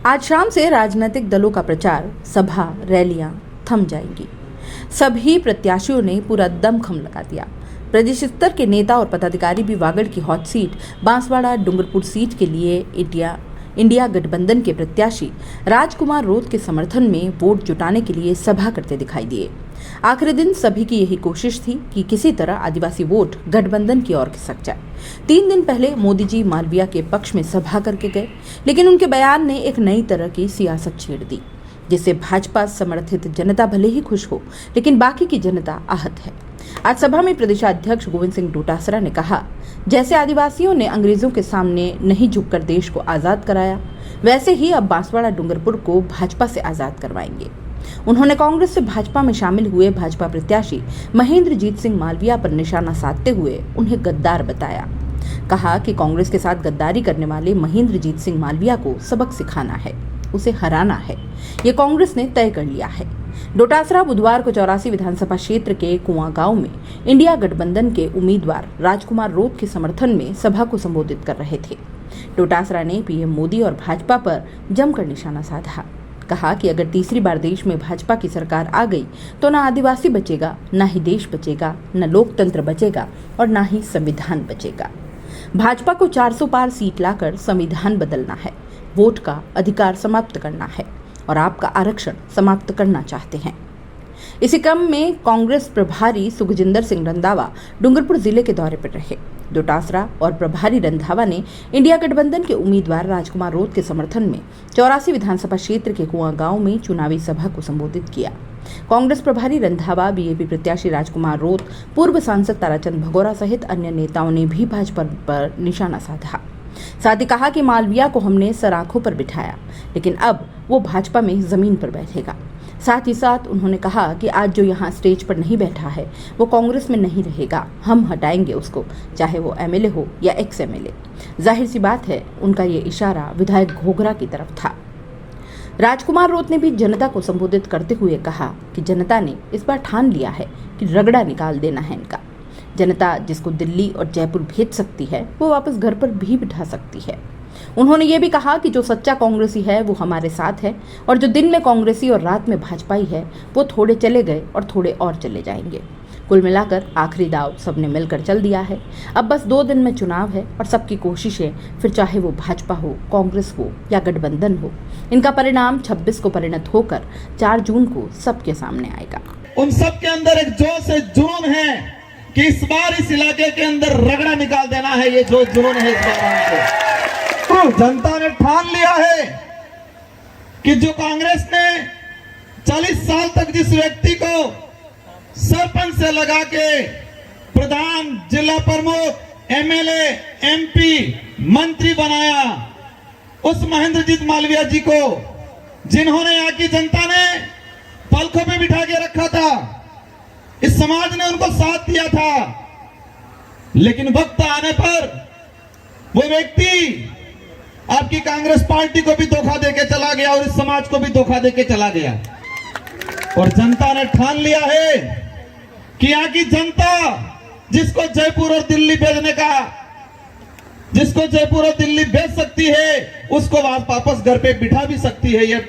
आज शाम से राजनीतिक दलों का प्रचार, सभा, रैलियां थम जाएंगी। सभी प्रत्याशियों ने पूरा दमखम लगा दिया। प्रदेश स्तर के नेता और पदाधिकारी भी वागड़ की hot seat Banswara Dungarpur seat के लिए इंडिया गठबंधन के प्रत्याशी राजकुमार रोत के समर्थन में वोट जुटाने के लिए सभा करते दिखाई दिए। आखिरी दिन सभी की यही कोशिश थी कि किसी तरह आदिवासी वोट गठबंधन की ओर खिसक जाए। 3 दिन पहले मोदी जी मालवीय के पक्ष में सभा करके गए, लेकिन उनके बयान ने एक नई तरह की सियासत छेड़ दी, जिससे भाजपा समर्थित जनता भले ही खुश हो, लेकिन बाकी की जनता आहत है। आज सभा में प्रदेशाध्यक्ष गोविंद सिंह डोटासरा ने कहा, जैसे आदिवासियों ने अंग्रेजों के सामने नहीं झुककर देश को आजाद कराया, वैसे ही अब बांसवाड़ा डूंगरपुर को भाजपा से आजाद करवाएंगे। उन्होंने कांग्रेस से भाजपा में शामिल हुए भाजपा प्रत्याशी महेंद्रजीत सिंह मालवीय पर निशाना साधते हुए उन्हें गद्दार बताया। कहा कि कांग्रेस के साथ गद्दारी करने वाले महेंद्रजीत सिंह मालवीय को सबक सिखाना है, उसे हराना है, ये कांग्रेस ने तय कर लिया है। डोटासरा बुधवार को 84 विधानसभा क्षेत्र के कुआं गांव में इंडिया गठबंधन के उम्मीदवार राजकुमार रोत के समर्थन में सभा को संबोधित कर रहे थे। डोटासरा ने पीएम मोदी और भाजपा पर जमकर निशाना साधा। कहा कि अगर तीसरी बार देश में भाजपा की सरकार आ गई तो न आदिवासी बचेगा, न ही देश बचेगा, न लोकतंत्र बचेगा और न ही संविधान बचेगा। भाजपा को 400 पार सीट लाकर संविधान बदलना है, वोट का अधिकार समाप्त करना है और आपका आरक्षण समाप्त करना चाहते हैं। इसी क्रम में कांग्रेस प्रभारी सुखजिंदर सिंह रंधावा डूंगरपुर जिले के दौरे पर रहे। डोटासरा और प्रभारी रंधावा ने इंडिया गठबंधन के उम्मीदवार राजकुमार रोत के समर्थन में 84 विधानसभा क्षेत्र के कुआं गांव में चुनावी सभा को संबोधित किया। कांग्रेस प्रभारी रंधावा, बीजेपी प्रत्याशी राजकुमार रोत, पूर्व सांसद ताराचंद भगोरा सहित अन्य नेताओं ने भी भाजपा पर निशाना साधा। साथ ही कहा कि मालवीय को हमने सराखों पर बिठाया, लेकिन अब वो भाजपा में जमीन पर बैठेगा। साथ ही साथ उन्होंने कहा कि आज जो यहाँ स्टेज पर नहीं बैठा है वो कांग्रेस में नहीं रहेगा, हम हटाएंगे उसको, चाहे वो एमएलए हो या एक्स एमएलए। जाहिर सी बात है, उनका ये इशारा विधायक घोघरा की तरफ था। राजकुमार रोत ने भी जनता को संबोधित करते हुए कहा कि जनता ने इस बार ठान लिया है कि रगड़ा निकाल देना है इनका। जनता जिसको दिल्ली और जयपुर भेज सकती है वो वापस घर पर भी बिठा सकती है। उन्होंने ये भी कहा कि जो सच्चा कांग्रेसी है वो हमारे साथ है और जो दिन में कांग्रेसी और रात में भाजपाई है वो थोड़े चले गए और थोड़े और चले जाएंगे। कुल मिलाकर आखिरी दाव सबने मिलकर चल दिया है। अब बस 2 दिन में चुनाव है और सबकी कोशिशें, फिर चाहे वो भाजपा हो, कांग्रेस हो या गठबंधन हो, इनका परिणाम 26 को परिणत होकर 4 जून को सबके सामने आएगा। उन सबके अंदर एक जोश है, जुनून है कि इस बार इस इलाके के अंदर रगड़ा निकाल देना है। ये जो जुनून है इस बार तो जनता ने ठान लिया है कि जो कांग्रेस ने 40 साल तक जिस व्यक्ति को सरपंच से लगा के प्रधान, जिला प्रमुख, एमएलए, एमपी, मंत्री बनाया, उस महेंद्रजीत मालवीय जी को जिन्होंने यहाँ की जनता ने पलकों पे बिठा के रखा था, इस समाज ने उनको साथ दिया था, लेकिन वक्त आने पर वो व्यक्ति आपकी कांग्रेस पार्टी को भी धोखा देके चला गया और इस समाज को भी धोखा देके चला गया। और जनता ने ठान लिया है कि यहाँ की जनता जिसको जयपुर और दिल्ली भेजने का, जिसको जयपुर और दिल्ली भेज सकती है, उसको वापस घर पे बिठा भी सकती है। ये